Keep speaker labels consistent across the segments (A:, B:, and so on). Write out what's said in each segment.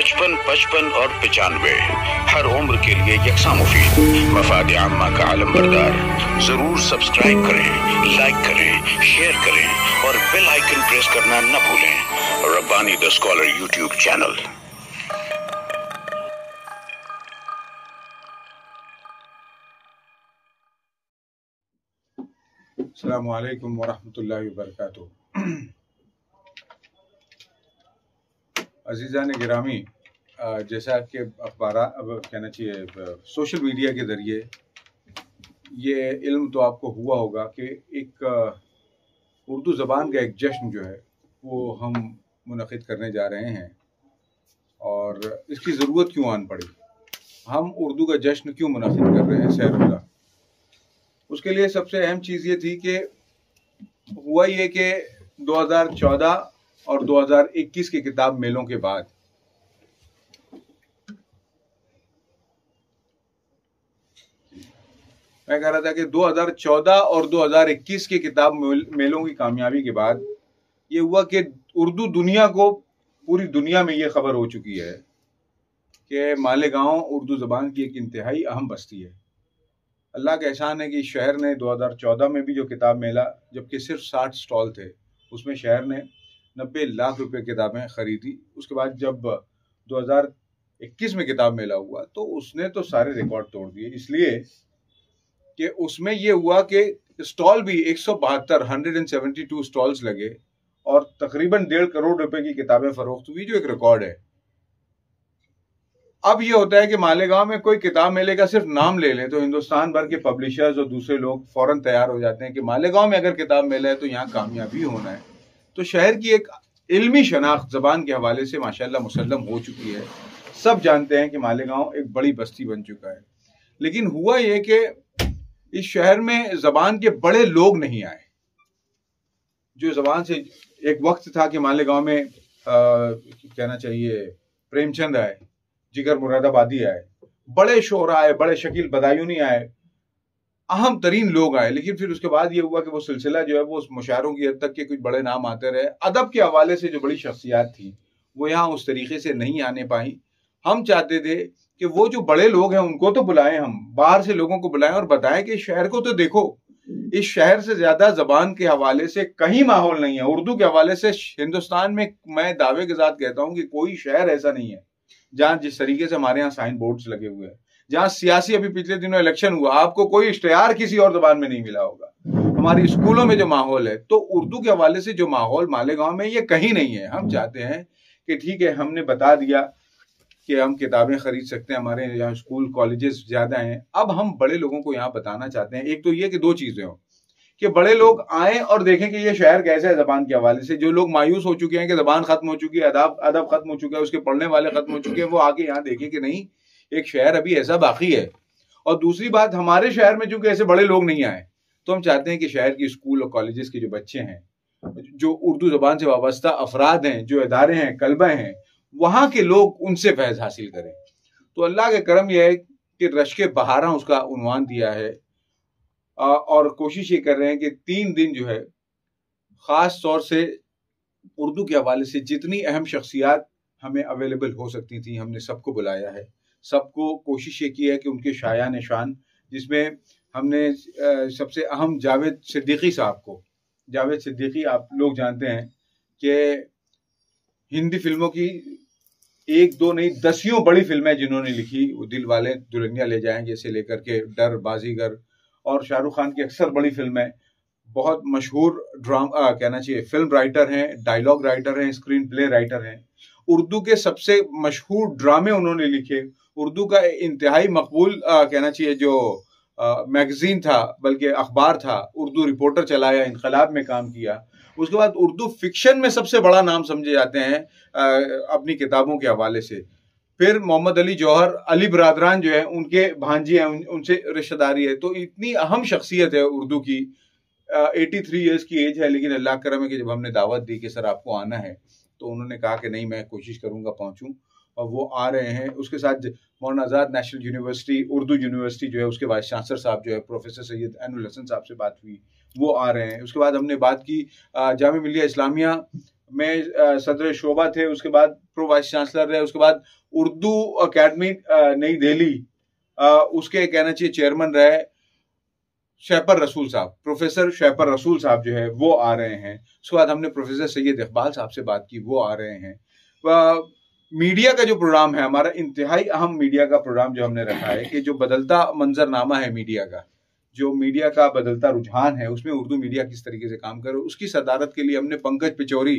A: 55, 55 और 95, हर उम्र के लिए यकसा मुफीद। मफाद आम्मा का आलम बरदार। जरूर सब्सक्राइब करें, लाइक करें, शेयर करें और बेल आइकन प्रेस करना न भूलें। Rabbani the scholar YouTube channel.
B: अस्सलामु अलैकुम वरहमतुल्लाहि वबरकातुहू। अज़ीज़ान गिरामी, जैसा कि अखबार अब कहना चाहिए सोशल मीडिया के ज़रिए ये इल्म तो आपको हुआ होगा कि एक उर्दू ज़बान का एक जश्न जो है वो हम मुनक़िद करने जा रहे हैं। और इसकी ज़रूरत क्यों आन पड़ी, हम उर्दू का जश्न क्यों मुनक़िद कर रहे हैं सहरुल्लाह। उसके लिए सबसे अहम चीज़ ये थी कि हुआ ये कि 2014 और 2021 के किताब मेलों के बाद मैं कह रहा था कि 2014 और 2021 के किताब मेलों की कामयाबी के बाद ये हुआ कि उर्दू दुनिया को, पूरी दुनिया में ये खबर हो चुकी है कि मालेगांव उर्दू ज़बान की एक इंतहाई अहम बस्ती है। अल्लाह का एहसान है कि शहर ने 2014 में भी जो किताब मेला, जबकि सिर्फ 60 स्टॉल थे, उसमें शहर ने 90 लाख रुपए किताबें खरीदी। उसके बाद जब 2021 में किताब मेला हुआ तो उसने तो सारे रिकॉर्ड तोड़ दिए, इसलिए कि उसमें ये हुआ कि स्टॉल भी 172 स्टॉल्स लगे और तकरीबन 1.5 करोड़ रुपए की किताबें फरोख्त हुई, जो एक रिकॉर्ड है। अब ये होता है कि मालेगांव में कोई किताब मेले का सिर्फ नाम ले ले तो हिंदुस्तान भर के पब्लिशर्स और दूसरे लोग फौरन तैयार हो जाते हैं कि मालेगांव में अगर किताब मेला है तो यहाँ कामयाबी होना है। तो शहर की एक इल्मी शनाख्त ज़बान के हवाले से माशाल्लाह मुसल्लम हो चुकी है। सब जानते हैं कि मालेगांव एक बड़ी बस्ती बन चुका है। लेकिन हुआ ये कि इस शहर में ज़बान के बड़े लोग नहीं आए। जो ज़बान से एक वक्त था कि मालेगांव में कहना चाहिए प्रेमचंद आए, जिगर मुरादाबादी आए, बड़े शोरा आए, बड़े शकील बदायूनी आए, अहम तरीन लोग आए। लेकिन फिर उसके बाद ये हुआ कि वो सिलसिला जो है वो उस मुशायरों की हद तक के कुछ बड़े नाम आते रहे। अदब के हवाले से जो बड़ी शख्सियात थी वो यहाँ उस तरीके से नहीं आने पाई। हम चाहते थे कि वो जो बड़े लोग हैं उनको तो बुलाएं, हम बाहर से लोगों को बुलाएं और बताएं कि शहर को तो देखो, इस शहर से ज्यादा जबान के हवाले से कहीं माहौल नहीं है। उर्दू के हवाले से हिंदुस्तान में मैं दावे के साथ कहता हूँ कि कोई शहर ऐसा नहीं है जहां जिस तरीके से हमारे यहाँ साइन बोर्ड्स लगे हुए हैं, जहां सियासी, अभी पिछले दिनों इलेक्शन हुआ, आपको कोई इश्तेहार किसी और ज़बान में नहीं मिला होगा। हमारी स्कूलों में जो माहौल है, तो उर्दू के हवाले से जो माहौल मालेगांव में, ये कहीं नहीं है। हम चाहते हैं कि ठीक है, हमने बता दिया कि हम किताबें खरीद सकते हैं, हमारे यहाँ स्कूल कॉलेजेस ज्यादा हैं। अब हम बड़े लोगों को यहाँ बताना चाहते हैं, एक तो ये कि दो चीजें हो कि बड़े लोग आए और देखें कि ये शहर कैसा है ज़बान के हवाले से। जो लोग मायूस हो चुके हैं कि ज़बान खत्म हो चुकी है, अदब खत्म हो चुका है, उसके पढ़ने वाले खत्म हो चुके हैं, वो आके यहाँ देखें कि नहीं, एक शहर अभी ऐसा बाकी है। और दूसरी बात, हमारे शहर में चूंकि ऐसे बड़े लोग नहीं आए, तो हम चाहते हैं कि शहर की स्कूल और कॉलेजेस के जो बच्चे हैं, जो उर्दू ज़बान से वाबस्ता अफराद हैं, जो इदारे हैं, कल्बे हैं, वहाँ के लोग उनसे फैज़ हासिल करें। तो अल्लाह के करम यह है कि रश्के बहारा उसका उन्वान दिया है और कोशिश ये कर रहे हैं कि 3 दिन जो है ख़ास तौर से उर्दू के हवाले से जितनी अहम शख्सियात हमें अवेलेबल हो सकती थी, हमने सबको बुलाया है। सबको कोशिश ये की है कि उनके शायान शान, जिसमें हमने सबसे अहम जावेद सिद्दीकी साहब को, जावेद सिद्दीकी आप लोग जानते हैं कि हिंदी फिल्मों की 1-2 नहीं 10 बड़ी फिल्में जिन्होंने लिखी, वो दिल वाले दुल्हनिया ले जाएंगे से लेकर के डर, बाजीगर और शाहरुख खान की अक्सर बड़ी फिल्में, बहुत मशहूर ड्रामा कहना चाहिए फिल्म राइटर हैं, डायलॉग राइटर हैं, स्क्रीन प्ले राइटर हैं। उर्दू के सबसे मशहूर ड्रामे उन्होंने लिखे। उर्दू का इंतहाई मकबूल कहना चाहिए जो मैगजीन था, बल्कि अखबार था, उर्दू रिपोर्टर चलाया, इनकलाब में काम किया। उसके बाद उर्दू फिक्शन में सबसे बड़ा नाम समझे जाते हैं अपनी किताबों के हवाले से। फिर मोहम्मद अली जौहर, अली बरादरान जो है उनके भांजे हैं, उनसे रिश्तेदारी है। तो इतनी अहम शख्सियत है उर्दू की। 83 ईयर्स की एज है, लेकिन अल्लाह करम है कि जब हमने दावत दी कि सर आपको आना है, तो उन्होंने कहा कि नहीं, मैं कोशिश करूंगा पहुंचूं, और वो आ रहे हैं। उसके साथ मौलाना आज़ाद नेशनल यूनिवर्सिटी, उर्दू यूनिवर्सिटी जो है, उसके वाइस चांसलर साहब जो है प्रोफेसर सैयद ऐनुल हसन साहब से बात हुई, वो आ रहे हैं। उसके बाद हमने बात की जामिया मिल्लिया इस्लामिया में सदर शोबा थे, उसके बाद प्रो वाइस चांसलर रहे, उसके बाद उर्दू अकेडमी नई दिल्ली उसके कहना चाहिए चेयरमैन रहे शहपर रसूल साहब, प्रोफेसर शहपर रसूल साहब जो है वो आ रहे हैं। उसके बाद हमने प्रोफेसर सैयद इकबाल साहब से बात की, वो आ रहे हैं। मीडिया का जो प्रोग्राम है हमारा, इंतहाई अहम मीडिया का प्रोग्राम जो हमने रखा है कि जो बदलता मंजरनामा है मीडिया का, जो मीडिया का बदलता रुझान है, उसमें उर्दू मीडिया किस तरीके से काम करे, उसकी सदारत के लिए हमने पंकज पिचौरी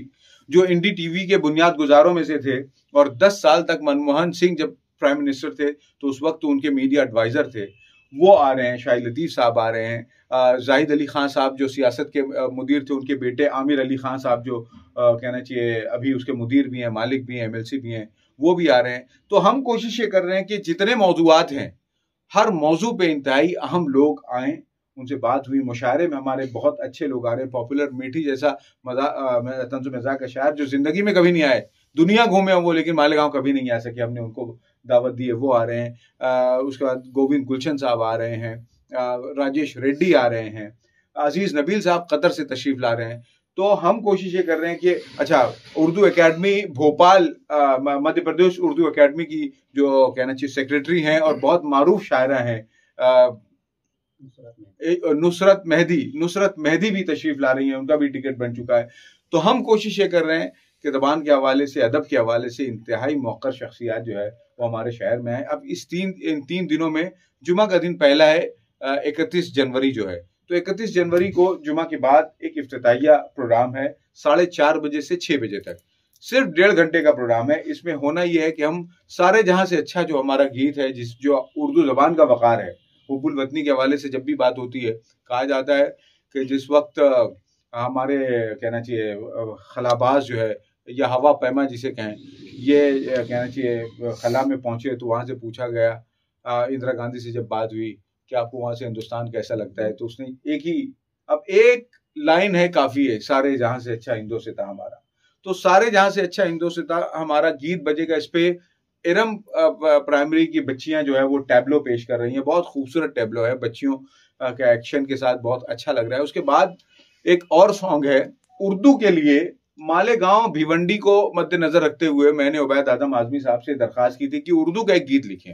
B: जो NDTV के बुनियाद गुजारों में से थे और 10 साल तक मनमोहन सिंह जब प्राइम मिनिस्टर थे तो उस वक्त उनके मीडिया एडवाइजर थे, वो आ रहे हैं। शाहिद लतीफ साहब आ रहे हैं। जाहिद अली खान साहब जो सियासत के मुदीर थे, उनके बेटे आमिर अली खान साहब जो कहना चाहिए अभी उसके मुदीर भी हैं, मालिक भी हैं, MLC भी हैं, वो भी आ रहे हैं। तो हम कोशिश ये कर रहे हैं कि जितने मौजूआत हैं हर मौजू पे इंतहाई अहम लोग आएँ, उनसे बात हुई। मुशायरे में हमारे बहुत अच्छे लोग आ रहे हैं। पॉपुलर मीठी जैसा तंज़ मज़ाक का शायर जो जिंदगी में कभी नहीं आए, दुनिया घूमे वो, लेकिन मालेगांव कभी नहीं आ सके, हमने उनको दावत दी है, वो आ रहे हैं। उसके बाद गोविंद गुलशन साहब आ रहे हैं, राजेश रेड्डी आ रहे हैं, अजीज नबील साहब कतर से तशरीफ ला रहे हैं। तो हम कोशिश ये कर रहे हैं कि अच्छा, उर्दू एकेडमी भोपाल, मध्य प्रदेश उर्दू एकेडमी की जो कहना चाहिए सेक्रेटरी हैं और बहुत मारूफ शायरा हैं नुसरत मेहदी भी तशरीफ ला रही हैं, उनका भी टिकट बन चुका है। तो हम कोशिश ये कर रहे हैं कि ज़बान के हवाले से, अदब के हवाले से इंतहाई मौक़र शख्सियात जो है वो हमारे शहर में है। अब इन 3 दिनों में जुमा का दिन पहला है 31 जनवरी जो है, तो 31 जनवरी को जुमा के बाद एक इफ्तिताहिया प्रोग्राम है 4:30 बजे से 6 बजे तक, सिर्फ 1.5 घंटे का प्रोग्राम है। इसमें होना यह है कि हम सारे जहां से अच्छा जो हमारा गीत है, जो उर्दू ज़बान का वक़ार है, हुब्बुल वतनी के हवाले से जब भी बात होती है कहा जाता है कि जिस वक्त हमारे कहना चाहिए खलाबाज जो है या हवा पैमा जिसे कहें, ये कहना चाहिए खला में पहुंचे तो वहां से पूछा गया इंदिरा गांधी से जब बात हुई कि आपको वहां से हिंदुस्तान कैसा लगता है, तो उसने एक लाइन है काफी है, सारे जहां से अच्छा हिंदुस्तान हमारा। तो सारे जहां से अच्छा हिंदुस्तान हमारा गीत बजेगा। इस पे इरम प्राइमरी की बच्चियां जो है वो टैबलो पेश कर रही हैं, बहुत खूबसूरत टैबलो है, बच्चियों का एक्शन के साथ बहुत अच्छा लग रहा है। उसके बाद एक और सॉन्ग है उर्दू के लिए, मालेगांव भिवंडी को मद्देनजर रखते हुए मैंने उबैद आजम आजमी साहब से दरखास्त की थी कि उर्दू का एक गीत लिखें।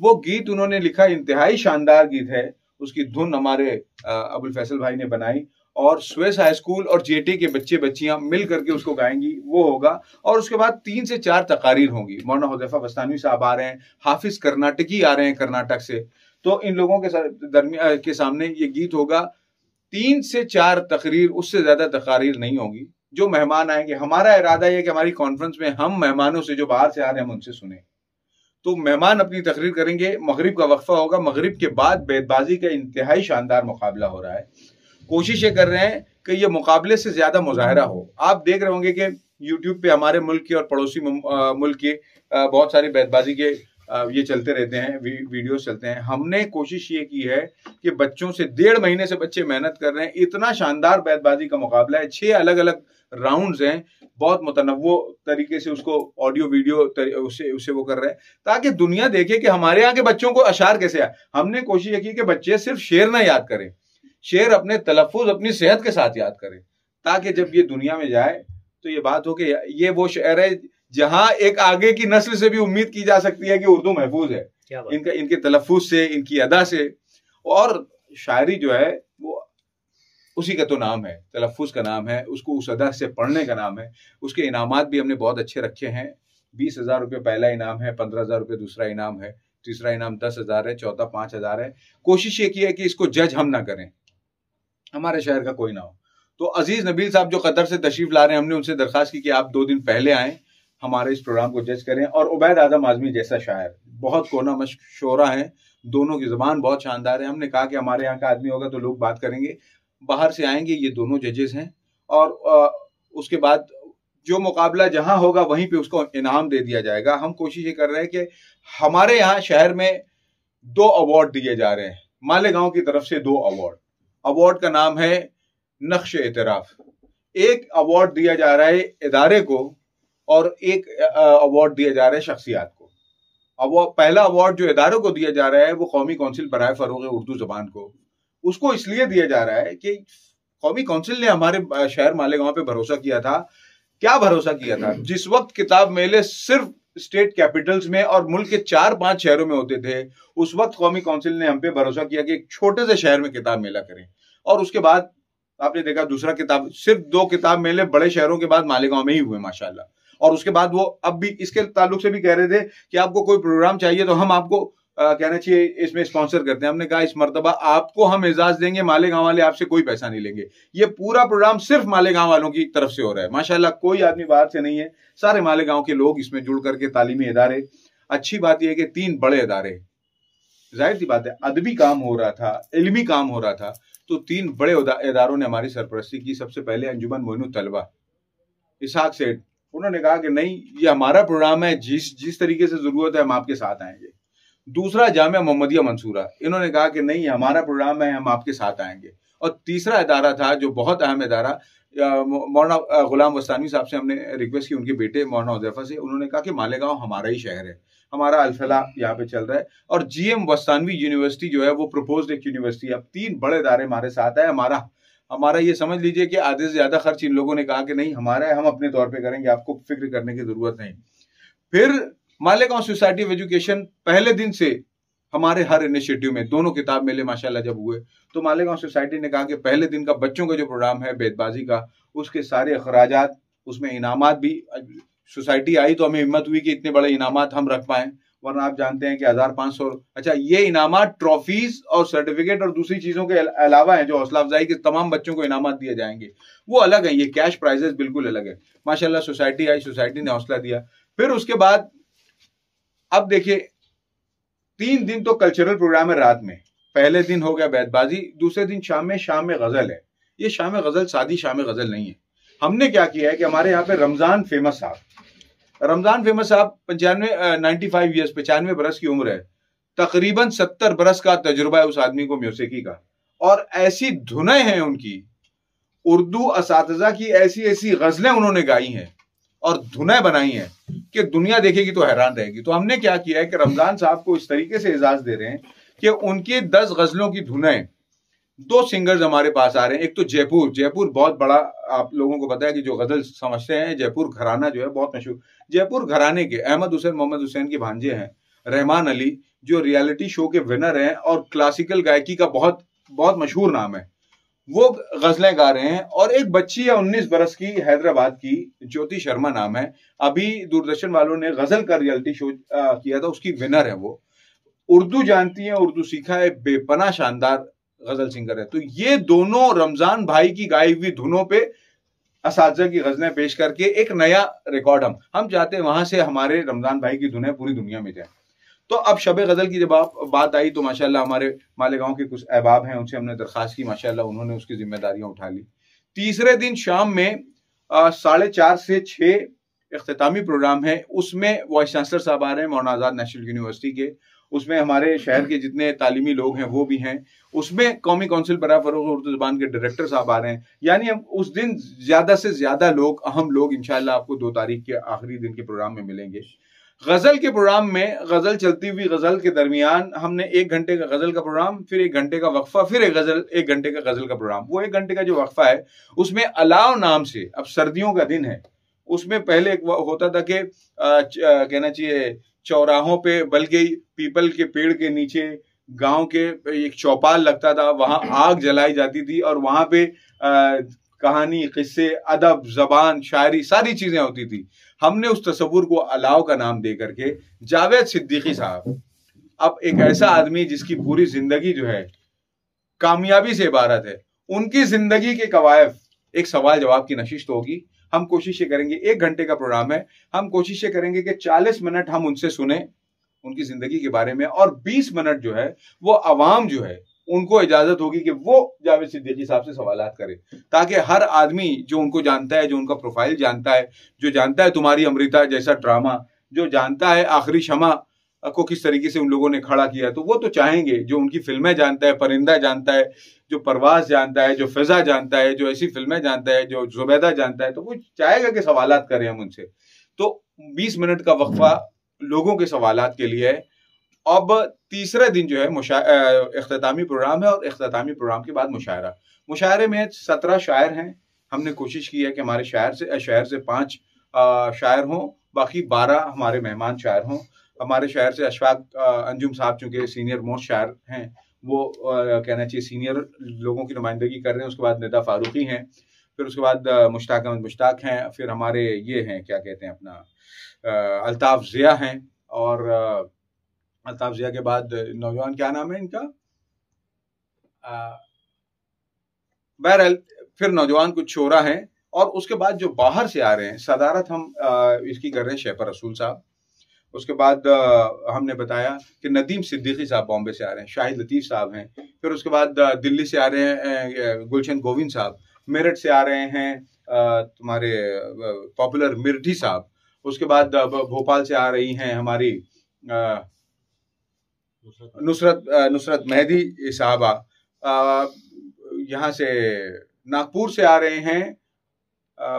B: वो गीत उन्होंने लिखा, इंतहाई शानदार गीत है, उसकी धुन हमारे अबुल फैसल भाई ने बनाई और स्वेस हाई स्कूल और JT के बच्चे बच्चियां मिल करके उसको गाएंगी, वो होगा। और उसके बाद 3 से 4 तकारीर होंगी। मौलाना हुज़ैफा बस्तानवी साहब आ रहे हैं, हाफिज कर्नाटकी आ रहे हैं कर्नाटक से, तो इन लोगों के सामने ये गीत होगा। 3 से 4 तकरीर, उससे ज्यादा तकारीर नहीं होगी। जो मेहमान आएंगे, हमारा इरादा है कि हमारी कॉन्फ्रेंस में हम मेहमानों से जो बाहर से आ रहे हैं हम उनसे सुने, तो मेहमान अपनी तकरीर करेंगे, मगरिब का वक्फा होगा, मगरिब के बाद बेतबाजी का इंतहाई शानदार मुकाबला हो रहा है। कोशिश ये कर रहे हैं कि ये मुकाबले से ज्यादा मुजाहरा हो। आप देख रहे होंगे कि यूट्यूब पे हमारे मुल्क के और पड़ोसी मुल्क के बहुत सारी बेतबाजी के ये चलते रहते हैं, वीडियोस चलते हैं। हमने कोशिश ये की है कि बच्चों से 1.5 महीने से बच्चे मेहनत कर रहे हैं, इतना शानदार बेतबाजी का मुकाबला है। 6 अलग अलग राउंड्स हैं, बहुत मुतनव्वो तरीके से उसको ऑडियो वीडियो उसे वो कर रहे हैं ताकि दुनिया देखे कि हमारे यहाँ के बच्चों को अशार कैसे आए। हमने कोशिश ये की कि बच्चे सिर्फ शेर ना याद करें, शेर अपने तलफ्फुज अपनी सेहत के साथ याद करें, ताकि जब ये दुनिया में जाए तो ये बात हो कि ये वो शहर है जहां एक आगे की नस्ल से भी उम्मीद की जा सकती है कि उर्दू महफूज है, इनके तलफ्फुज से, इनकी अदा से। और शायरी जो है वो उसी का तो नाम है, तलफ्फुज का नाम है, उसको उस अदा से पढ़ने का नाम है। उसके इनामात भी हमने बहुत अच्छे रखे हैं। 20,000 रुपये पहला इनाम है, 15,000 रुपये दूसरा इनाम है, तीसरा इनाम 10,000 है, चौथा 5,000 है। कोशिश ये की है कि इसको जज हम ना करें, हमारे शहर का कोई ना हो। तो अजीज नबील साहब जो कतर से तशरीफ ला रहे हैं, हमने उनसे दरखास्त की कि आप 2 दिन पहले आएँ, हमारे इस प्रोग्राम को जज करें। और उबैद आजम आजमी जैसा शायर, बहुत कोना मशहूरा है, दोनों की ज़बान बहुत शानदार है। हमने कहा कि हमारे यहाँ का आदमी होगा तो लोग बात करेंगे, बाहर से आएंगे, ये दोनों जजेस हैं। और उसके बाद जो मुकाबला जहां होगा वहीं पे उसको इनाम दे दिया जाएगा। हम कोशिश ये कर रहे हैं कि हमारे यहाँ शहर में 2 अवार्ड दिए जा रहे हैं, मालेगांव की तरफ से 2 अवार्ड का नाम है नक्श एतराफ। एक अवार्ड दिया जा रहा है इदारे को और एक अवार्ड दिया जा रहा है शख्सियात को। अब पहला अवार्ड जो इदारों को दिया जा रहा है वो कौमी कौंसिल बराए फरोग़ उर्दू ज़बान को, उसको इसलिए दिया जा रहा है कि कौमी कौंसिल ने हमारे शहर मालेगांव पे भरोसा किया था क्या भरोसा किया था? जिस वक्त किताब मेले सिर्फ स्टेट कैपिटल्स में और मुल्क के 4-5 शहरों में होते थे, उस वक्त कौमी काउंसिल ने हम पे भरोसा किया कि एक छोटे से शहर में किताब मेला करें। और उसके बाद आपने देखा दूसरा किताब, सिर्फ 2 किताब मेले बड़े शहरों के बाद मालेगांव में ही हुए माशाल्लाह। और उसके बाद वो अब भी इसके ताल्लुक से भी कह रहे थे कि आपको कोई प्रोग्राम चाहिए तो हम आपको कहना चाहिए इसमें स्पॉन्सर करते हैं। हमने कहा इस मर्तबा आपको हम एजाज देंगे, मालेगांव वाले आपसे कोई पैसा नहीं लेंगे। ये पूरा प्रोग्राम सिर्फ मालेगांव वालों की तरफ से हो रहा है माशाल्लाह, कोई आदमी बाहर से नहीं है, सारे मालेगांव के लोग इसमें जुड़ करके तालीमी इदारे। अच्छी बात यह है कि 3 बड़े इदारे, जाहिर सी बात है अदबी काम हो रहा था, इल्मी काम हो रहा था, तो 3 बड़े इदारों ने हमारी सरपरस्ती की। सबसे पहले अंजुमन मोइनुत तलबा, इसहाक सेठ, उन्होंने कहा कि नहीं ये हमारा प्रोग्राम है, जिस तरीके से जरूरत है हम आपके साथ आएंगे। दूसरा जामिया मोहम्मदिया मंसूरा, इन्होंने कहा कि नहीं हमारा प्रोग्राम है, हम आपके साथ आएंगे। और तीसरा इदारा था जो बहुत अहम इदारा, मौलाना गुलाम वस्तानवी साहब से हमने रिक्वेस्ट की, उनके बेटे मौलाना हुज़ैफा से, उन्होंने कहा कि मालेगांव हमारा ही शहर है, हमारा अलफला यहाँ पे चल रहा है। और जीएम वस्तानवी यूनिवर्सिटी जो है वो प्रपोज्ड एक यूनिवर्सिटी। अब 3 बड़े इदारे हमारे साथ है। हमारा ये समझ लीजिए कि आधे से ज्यादा खर्च इन लोगों ने कहा कि नहीं हमारा है, हम अपने तौर पे करेंगे, आपको फिक्र करने की जरूरत नहीं। फिर मालेगांव सोसाइटी ऑफ एजुकेशन पहले दिन से हमारे हर इनिशिएटिव में, दोनों किताब मेले माशाल्लाह जब हुए तो मालेगांव सोसाइटी ने कहा कि पहले दिन का बच्चों का जो प्रोग्राम है बेतबाजी का, उसके सारे अखराजात, उसमें इनामात भी, सोसाइटी आई तो हमें हिम्मत हुई कि इतने बड़े इनामात हम रख पाए, वरना आप जानते हैं कि 1500, अच्छा ये इनामात ट्रॉफीज और सर्टिफिकेट और दूसरी चीजों के अलावा है, जो हौसला अफजाई के तमाम बच्चों को इनामात दिए जाएंगे वो अलग है, ये कैश प्राइजेस बिल्कुल अलग है। माशाल्लाह सोसाइटी आई, सोसाइटी ने हौसला दिया। फिर उसके बाद अब देखिए 3 दिन तो कल्चरल प्रोग्राम है रात में। पहले दिन हो गया बैतबाजी, दूसरे दिन शाम में गजल है। ये शाम गजल सादी शाम गजल नहीं है। हमने क्या किया है कि हमारे यहाँ पे रमजान फेमस साहब 95 ईयर्स 95 बरस की उम्र है, तकरीबन 70 बरस का तजुर्बा है उस आदमी को मौसीकी का, और ऐसी धुनें हैं उनकी, उर्दू असातिज़ा की ऐसी ऐसी गजलें उन्होंने गाई हैं और धुनें बनाई हैं कि दुनिया देखेगी तो हैरान रहेगी। तो हमने क्या किया है कि रमजान साहब को इस तरीके से एजाज दे रहे हैं कि उनकी 10 गजलों की धुनें, 2 सिंगर्स हमारे पास आ रहे हैं। एक तो जयपुर बहुत बड़ा, आप लोगों को पता है कि जो गजल समझते हैं, जयपुर घराना जो है बहुत मशहूर। जयपुर घराने के अहमद हुसैन मोहम्मद हुसैन के भांजे हैं रहमान अली, जो रियलिटी शो के विनर हैं और क्लासिकल गायकी का बहुत बहुत मशहूर नाम है, वो गजलें गा रहे हैं। और एक बच्ची है 19 बरस की, हैदराबाद की, ज्योति शर्मा नाम है, अभी दूरदर्शन वालों ने गजल का रियलिटी शो किया था, उसकी विनर है वो। उर्दू जानती है, उर्दू सीखा है, बेपनाह शानदार गजल सिंगर है। तो ये दोनों रमजान भाई की गाई हुई धुनों पे असातिज़ा की गजलें पेश करके एक नया रिकॉर्ड हम चाहते हैं वहां से हमारे रमजान भाई की धुनें पूरी दुनिया में जाए। तो अब शब गजल की जब बात आई तो माशाल्लाह हमारे मालेगांव के कुछ अहबाब हैं, उनसे हमने दरखास्त की, माशाल्लाह उन्होंने उसकी जिम्मेदारियां उठा ली। तीसरे दिन शाम में 4:30 से 6 इख्तितामी प्रोग्राम है, उसमें वाइस चांसलर साहब आ रहे हैं मौलाना आज़ाद नेशनल यूनिवर्सिटी के, उसमें हमारे शहर के जितने तालीमी लोग हैं वो भी हैं, उसमें कौमी काउंसिल बराए फरोग़ उर्दू ज़बान के डायरेक्टर साहब आ रहे हैं। यानी हम उस दिन ज्यादा से ज्यादा लोग, अहम लोग इंशाअल्लाह आपको 2 तारीख के आखिरी दिन के प्रोग्राम में मिलेंगे। गजल के प्रोग्राम में गजल चलती हुई, गजल के दरमियान हमने 1 घंटे का गजल का प्रोग्राम, फिर 1 घंटे का वक्फा, फिर 1 घंटे का गजल का प्रोग्राम। वो 1 घंटे का जो वक्फा है उसमें अलाव नाम से, अब सर्दियों का दिन है, उसमें पहले एक होता था कि कहना चाहिए चौराहों पे, बल्कि पीपल के पेड़ के नीचे गांव के एक चौपाल लगता था, वहां आग जलाई जाती थी और वहां पे कहानी, किस्से, अदब, जबान, शायरी, सारी चीजें होती थी। हमने उस तस्वुर को अलाव का नाम दे करके, जावेद सिद्दीकी साहब, अब एक ऐसा आदमी जिसकी पूरी जिंदगी जो है कामयाबी से इबारत है, उनकी जिंदगी के कवायद एक सवाल जवाब की नशिस्त होगी। हम कोशिश करेंगे, 1 घंटे का प्रोग्राम है, हम कोशिश करेंगे कि 40 मिनट हम उनसे सुने उनकी जिंदगी के बारे में, और 20 मिनट जो है वो अवाम जो है उनको इजाजत होगी कि वो जावेद सिद्दीकी साहब से सवालात करे, ताकि हर आदमी जो उनको जानता है, जो उनका प्रोफाइल जानता है, जो जानता है तुम्हारी अमृता जैसा ड्रामा, जो जानता है आखिरी शमा को किस तरीके से उन लोगों ने खड़ा किया, तो वो तो चाहेंगे, जो उनकी फिल्में जानता है, परिंदा जानता है, जो परवाज जानता है, जो फिजा जानता है, जो ऐसी फिल्में जानता है, जो जुबैदा जानता है, तो वो चाहेगा कि सवालात करें हम उनसे। तो 20 मिनट का वक्फा लोगों के सवालात के लिए है। अब तीसरे दिन जो है इख्तितामी प्रोग्राम है, और इख्तितामी प्रोग्राम के बाद मुशायरा। मुशायरे में 17 शायर हैं, हमने कोशिश की है कि हमारे शहर से 5 शायर हों, बाकी 12 हमारे मेहमान शायर हों। हमारे शहर से अशफाक अंजुम साहब चूंकि सीनियर मोस्ट शायर हैं, वो कहना चाहिए सीनियर लोगों की नुमाइंदगी कर रहे हैं। उसके बाद निदा फारूकी हैं, फिर उसके बाद मुश्ताक अहमद मुश्ताक हैं, फिर हमारे ये हैं क्या कहते हैं अपना अल्ताफ ज़िया हैं, और अल्ताफ ज़िया के बाद नौजवान क्या नाम है इनका, बहरहाल फिर नौजवान कुछ शोरा हैं। और उसके बाद जो बाहर से आ रहे हैं, सदारत हम इसकी कर रहे हैं शेफर रसूल साहब। उसके बाद हमने बताया कि नदीम सिद्दीकी साहब बॉम्बे से आ रहे हैं, शाहिद लतीफ़ साहब हैं। फिर उसके बाद दिल्ली से आ रहे हैं गुलशन गोविंद साहब, मेरठ से आ रहे हैं तुम्हारे पॉपुलर मिर्ठी साहब। उसके बाद भोपाल से आ रही हैं हमारी नुसरत मेहदी साहबा। यहाँ से नागपुर से आ रहे हैं,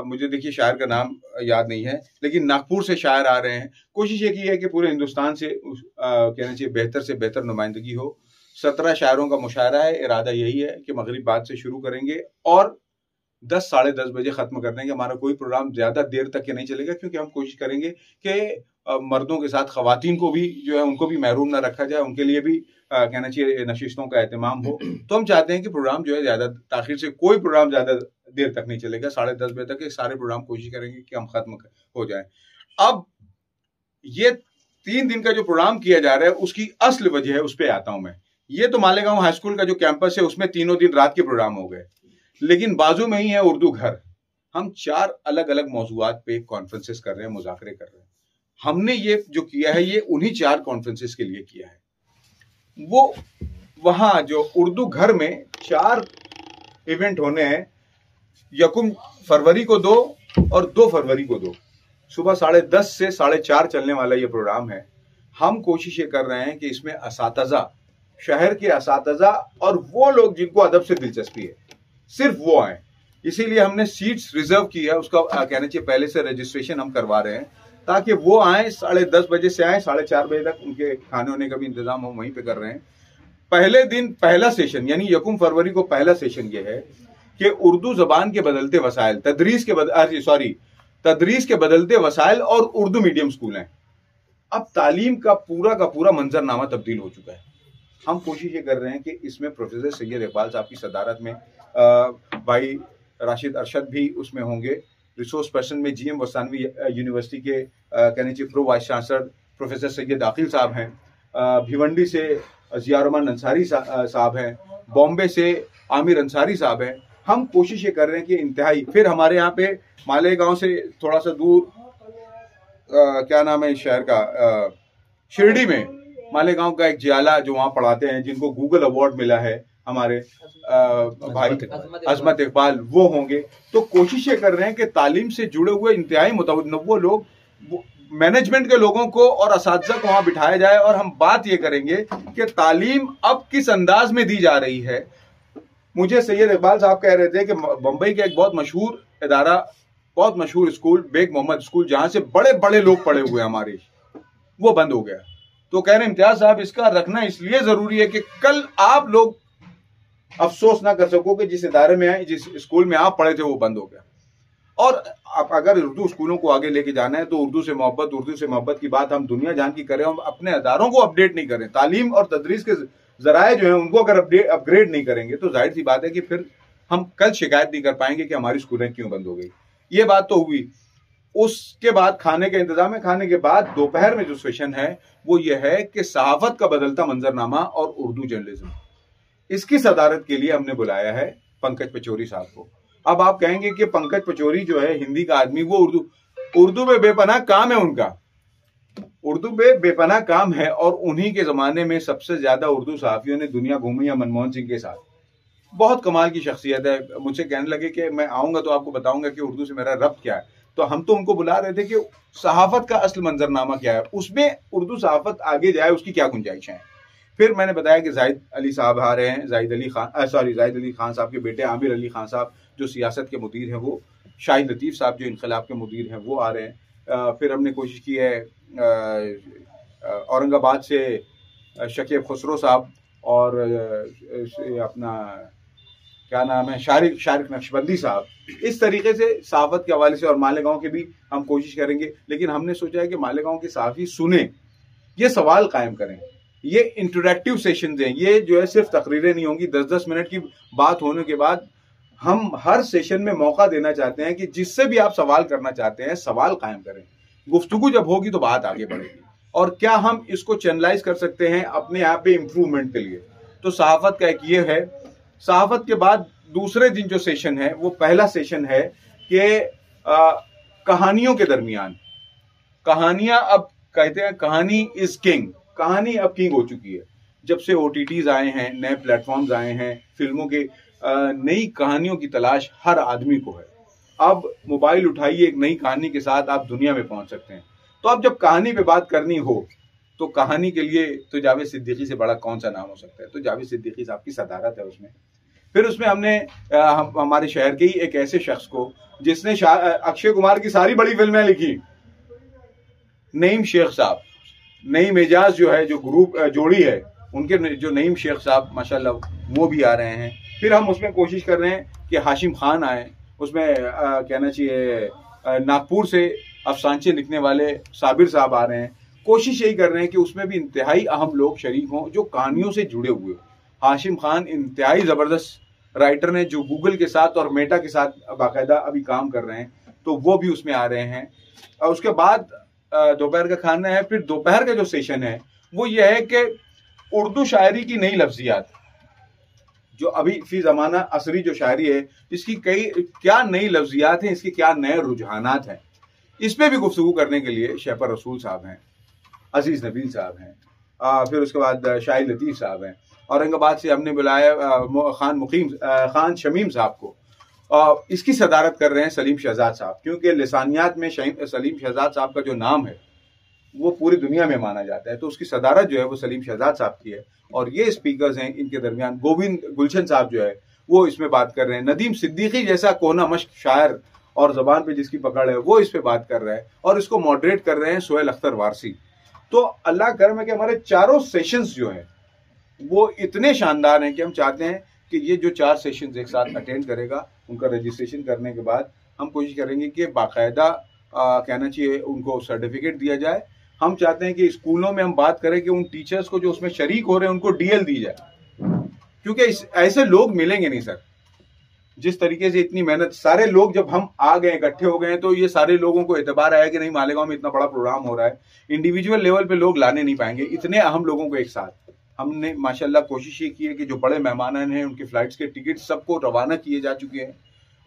B: मुझे देखिए शायर का नाम याद नहीं है, लेकिन नागपुर से शायर आ रहे हैं। कोशिश ये की है कि पूरे हिंदुस्तान से कहना चाहिए बेहतर से बेहतर नुमाइंदगी हो। 17 शायरों का मुशायरा है। इरादा यही है कि मगरिब बाद से शुरू करेंगे और 10 साढ़े 10 बजे खत्म कर देंगे। हमारा कोई प्रोग्राम ज्यादा देर तक के नहीं चलेगा, क्योंकि हम कोशिश करेंगे कि मर्दों के साथ खवातीन को भी जो है उनको भी महरूम ना रखा जाए, उनके लिए भी कहना चाहिए नशिस्तों का एहतमाम हो। तो हम चाहते हैं कि प्रोग्राम जो है ज्यादा ताखिर से, कोई प्रोग्राम ज्यादा देर तक नहीं चलेगा, 10:30 बजे तक सारे प्रोग्राम कोशिश करेंगे कि हम खत्म हो जाए। अब ये 3 दिन का जो प्रोग्राम किया जा रहा है उसकी असल वजह है, उस पर आता हूं मैं। ये तो मालेगांव हाई स्कूल का जो कैंपस है उसमें तीनों दिन रात के प्रोग्राम हो गए, लेकिन बाजू में ही है उर्दू घर। हम 4 अलग अलग मौजूआत पे कॉन्फ्रेंसेस कर रहे हैं, मुज़ाकरे कर रहे हैं। हमने ये जो किया है ये उन्हीं 4 कॉन्फ्रेंसेस के लिए किया है। वो वहां जो उर्दू घर में 4 इवेंट होने हैं, 1 फरवरी को 2 और 2 फरवरी को 2, सुबह 10:30 से 4:30 चलने वाला ये प्रोग्राम है। हम कोशिश ये कर रहे हैं कि इसमें असातिज़ा, शहर के असातिज़ा और वो लोग जिनको अदब से दिलचस्पी है, सिर्फ वो आए। इसीलिए हमने सीट्स रिजर्व की है, उसका कहना चाहिए पहले से रजिस्ट्रेशन हम करवा रहे हैं, ताकि वो आए 10:30 बजे से आए, 4:30 बजे तक उनके खाने होने का भी इंतजाम हम वहीं पे कर रहे हैं। पहले दिन पहला सेशन यानी 1 फरवरी को पहला सेशन ये है कि उर्दू जबान के बदलते वसाइल, तदरीस के बदलते वसाइल और उर्दू मीडियम स्कूल हैं। अब तालीम का पूरा मंजरनामा तब्दील हो चुका है। हम कोशिश ये कर रहे हैं कि इसमें प्रोफेसर सैयद इकबाल साहब की सदारत में भाई राशिद अरशद भी उसमें होंगे। रिसोर्स पर्सन में GM वस्तानवी यूनिवर्सिटी के कहने चाहिए pro vice chancellor professor Syed Aqil साहब हैं, भिवंडी से ज़िया रहमान अंसारी साहब हैं, बॉम्बे से आमिर अंसारी साहब हैं। हम कोशिश ये कर रहे हैं कि इंतहाई, फिर हमारे यहाँ पे मालेगांव से थोड़ा सा दूर क्या नाम है इस शहर का, शिरडी में मालेगांव का एक जियाला जो वहाँ पढ़ाते हैं, जिनको गूगल अवार्ड मिला है, हमारे भाई अजमत इकबाल, वो होंगे। तो कोशिश ये कर रहे हैं कि तालीम से जुड़े हुए इंतहाई मुतनव्वो लोग, मैनेजमेंट के लोगों को और असातिज़ा को वहाँ बिठाया जाए, और हम बात ये करेंगे कि तालीम अब किस अंदाज में दी जा रही है। मुझे सैयद इकबाल साहब कह रहे थे कि बम्बई का एक बहुत मशहूर इदारा, बहुत मशहूर स्कूल बेग मोहम्मद स्कूल, जहाँ से बड़े बड़े लोग पढ़े हुए हमारे, वो बंद हो गया। तो कह रहे इम्तियाज साहब इसका रखना इसलिए जरूरी है कि कल आप लोग अफसोस ना कर सको कि जिस इदारे में आए, जिस स्कूल में आप पढ़े थे वो बंद हो गया। और अगर उर्दू स्कूलों को आगे लेके जाना है तो उर्दू से मोहब्बत की बात हम दुनिया जान की करें, हम अपने अदारों को अपडेट नहीं करें, तालीम और तदरीस के जराए जो है उनको अगर अपग्रेड नहीं करेंगे तो जाहिर सी बात है कि फिर हम कल शिकायत नहीं कर पाएंगे कि हमारी स्कूलें क्यों बंद हो गई। ये बात तो हुई। उसके बाद खाने का इंतजाम है। खाने के बाद दोपहर में जो सेशन है वो ये है कि सहाफत का बदलता मंजरनामा और उर्दू जर्नलिज्म, इसकी सदारत के लिए हमने बुलाया है पंकज पचौरी साहब को। अब आप कहेंगे कि पंकज पचौरी जो है हिंदी का आदमी, वो उर्दू में बेपनाह काम है, उनका उर्दू में बेपनाह काम है, और उन्हीं के जमाने में सबसे ज्यादा उर्दू सहाफियों ने दुनिया घूमी है मनमोहन सिंह के साथ। बहुत कमाल की शख्सियत है। मुझसे कहने लगे कि मैं आऊंगा तो आपको बताऊंगा कि उर्दू से मेरा रब्त क्या है। तो हम तो उनको बुला रहे थे कि सहाफत का असल मंजरनामा क्या है, उसमें उर्दू सहाफत आगे जाए, उसकी क्या गुंजाइश है। फिर मैंने बताया कि जाहिद अली साहब आ रहे हैं, जाहिद अली खान साहब के बेटे आमिर अली खान साहब जो सियासत के मुदीर हैं, वो शाहिद लतीफ़ साहब जो इनकलाब के मुदीर हैं, वो आ रहे हैं। फिर हमने कोशिश की है औरंगाबाद से शकीब खुसरो साहब और अपना क्या नाम है, शारिक नक्शबंदी साहब, इस तरीके से सहाफत के हवाले से, और मालेगांव के भी हम कोशिश करेंगे। लेकिन हमने सोचा है कि मालेगांव के सहाफी सुने, ये सवाल कायम करें, ये इंटरैक्टिव सेशन दें। ये जो है सिर्फ तकरीरें नहीं होंगी, 10-10 मिनट की बात होने के बाद हम हर सेशन में मौका देना चाहते हैं कि जिससे भी आप सवाल करना चाहते हैं सवाल कायम करें। गुफ्तगू जब होगी तो बात आगे बढ़ेगी, और क्या हम इसको चैनलाइज कर सकते हैं अपने आप पे इम्प्रूवमेंट के लिए। तो सहाफत का एक ये है। सहाफत के बाद दूसरे दिन जो सेशन है वो पहला सेशन है कि कहानियों के दरमियान, कहानियां, अब कहते हैं कहानी इज किंग, कहानी अब किंग हो चुकी है। जब से OTTs आए हैं, नए प्लेटफॉर्म्स आए हैं, फिल्मों के नई कहानियों की तलाश हर आदमी को है। अब मोबाइल उठाइए, एक नई कहानी के साथ आप दुनिया में पहुंच सकते हैं। तो अब जब कहानी पे बात करनी हो तो कहानी के लिए तो जावेद सिद्दीकी से बड़ा कौन सा नाम हो सकता है। तो जावेद सिद्दीकी साहब की सदारत है उसमें। फिर उसमें हमने हमारे शहर के ही एक ऐसे शख्स को जिसने अक्षय कुमार की सारी बड़ी फिल्में लिखी, नईम शेख साहब, नईम एजाज जो है, जो ग्रुप जोड़ी है उनके, जो नईम शेख साहब माशाल्लाह वो भी आ रहे हैं। फिर हम उसमें कोशिश कर रहे हैं कि हाशिम खान आए, उसमें कहना चाहिए नागपुर से अफसानचे लिखने वाले साबिर साहब आ रहे हैं। कोशिश यही कर रहे हैं कि उसमें भी इंतहाई अहम लोग शरीक हों जो कहानियों से जुड़े हुए। हाशिम खान इंतहाई जबरदस्त राइटर ने, जो गूगल के साथ और मेटा के साथ बाकायदा अभी काम कर रहे हैं, तो वो भी उसमें आ रहे हैं। और उसके बाद दोपहर का खाना है। फिर दोपहर का जो सेशन है वो ये है कि उर्दू शायरी की नई लफ्जियात, जो अभी फी जमाना असरी जो शायरी है, इसकी क्या नई लफ्जियात हैं, इसके क्या नए रुझानात हैं, इस पे भी गुफ्तगू करने के लिए शहपर रसूल साहब हैं, अजीज नबील साहब हैं, फिर उसके बाद शाहिद लतीफ साहब हैं। औरंगाबाद से हमने बुलाया खान शमीम साहब को, इसकी सदारत कर रहे हैं सलीम शहजाद साहब, क्योंकि लिसानियात में सलीम शहजाद साहब का जो नाम है वो पूरी दुनिया में माना जाता है। तो उसकी सदारत जो है वो सलीम शहजाद साहब की है। और ये स्पीकर्स हैं, इनके दरमियान गोविंद गुलशन साहब जो है वो इसमें बात कर रहे हैं। नदीम सिद्दीकी जैसा कोना मश्क शायर और जबान पे जिसकी पकड़ है वो इस पे बात कर रहा है, और इसको मॉडरेट कर रहे हैं सोहेल अख्तर वारसी। तो अल्लाह करम है कि हमारे चारों सेशंस जो हैं वो इतने शानदार हैं कि हम चाहते हैं कि ये जो 4 सेशंस एक साथ अटेंड करेगा, उनका रजिस्ट्रेशन करने के बाद हम कोशिश करेंगे कि बाकायदा कहना चाहिए उनको सर्टिफिकेट दिया जाए। हम चाहते हैं कि स्कूलों में हम बात करें कि उन टीचर्स को जो उसमें शरीक हो रहे हैं उनको DL दी जाए, क्योंकि ऐसे लोग मिलेंगे नहीं सर। जिस तरीके से इतनी मेहनत, सारे लोग जब हम आ गए, इकट्ठे हो गए, तो ये सारे लोगों को एतबार आया कि नहीं मालेगांव में इतना बड़ा प्रोग्राम हो रहा है, इंडिविजुअल लेवल पे लोग लाने नहीं पाएंगे इतने अहम लोगों को एक साथ। हमने माशाल्लाह कोशिश ये की है कि जो बड़े मेहमान हैं उनके फ्लाइट्स के टिकट सबको रवाना किए जा चुके हैं,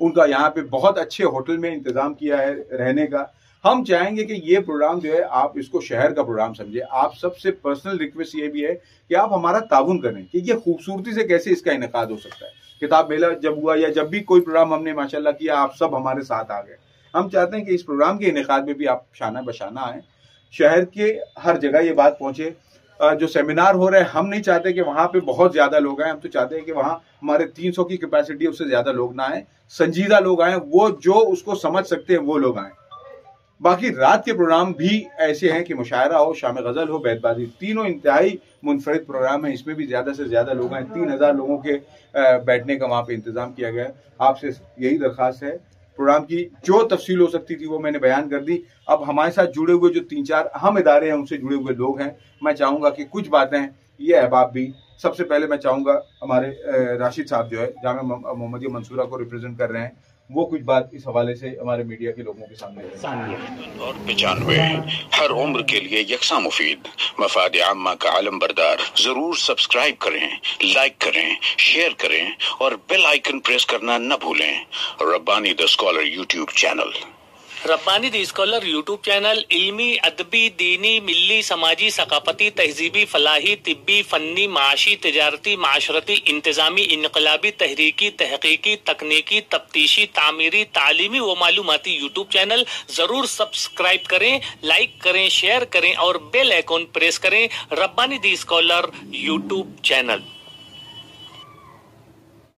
B: उनका यहाँ पे बहुत अच्छे होटल में इंतजाम किया है रहने का। हम चाहेंगे कि ये प्रोग्राम जो है आप इसको शहर का प्रोग्राम समझे। आप सबसे पर्सनल रिक्वेस्ट ये भी है कि आप हमारा ताउन करें कि ये खूबसूरती से कैसे इसका इनेकाद हो सकता है। किताब मेला जब हुआ या जब भी कोई प्रोग्राम हमने माशाल्लाह किया, आप सब हमारे साथ आ गए। हम चाहते हैं कि इस प्रोग्राम के इनेकाद में भी आप शाना बशाना आए, शहर के हर जगह ये बात पहुंचे। जो सेमिनार हो रहे हैं, हम नहीं चाहते कि वहां पे बहुत ज्यादा लोग आए, हम तो चाहते हैं कि वहां हमारे 300 की कैपेसिटी, उससे ज्यादा लोग ना आए, संजीदा लोग आए, वो जो उसको समझ सकते हैं वो लोग आए। बाकी रात के प्रोग्राम भी ऐसे हैं कि मुशायरा हो, शाम गजल हो, बैतबाजी, तीनों इंतहाई मुनफरिद प्रोग्राम है। इसमें भी ज्यादा से ज्यादा लोग हैं, 3000 लोगों के बैठने का वहां पे इंतजाम किया गया है। आपसे यही दरखास्त है, प्रोग्राम की जो तफसील हो सकती थी वो मैंने बयान कर दी। अब हमारे साथ जुड़े हुए जो 3-4 अहम इदारे हैं, उनसे जुड़े हुए लोग हैं, मैं चाहूंगा कि कुछ बातें ये अहबाब भी, सबसे पहले मैं चाहूंगा हमारे राशिद साहब जो है जामिया मोहम्मदिया मंसूरा को रिप्रेजेंट कर रहे हैं, वो कुछ बात इस हवाले से हमारे मीडिया के लोगों के सामने
A: और 95 हर उम्र के लिए यकसा मुफीद मफाद आम्मा का आलम बरदार। जरूर सब्सक्राइब करें, लाइक करें, शेयर करें और बेल आइकन प्रेस करना न भूलें। Rabbani the scholar YouTube channel.
C: Rabbani the scholar YouTube channel इल्मी, अदबी, दीनी, मिल्ली, समाजी, सकाफती, तहजीबी, फलाही, तिब्बी, फन्नी, माशी, तिजारती, माशरती, इंतजामी, इनकलाबी, तहरीकी, तहकीकी, तकनीकी, तफ्तीशी, तामीरी, तालीमी व मालूमाती यूट्यूब चैनल जरूर सब्सक्राइब करें, लाइक करें, शेयर करें और बेल आइकन प्रेस करें। Rabbani the scholar YouTube channel.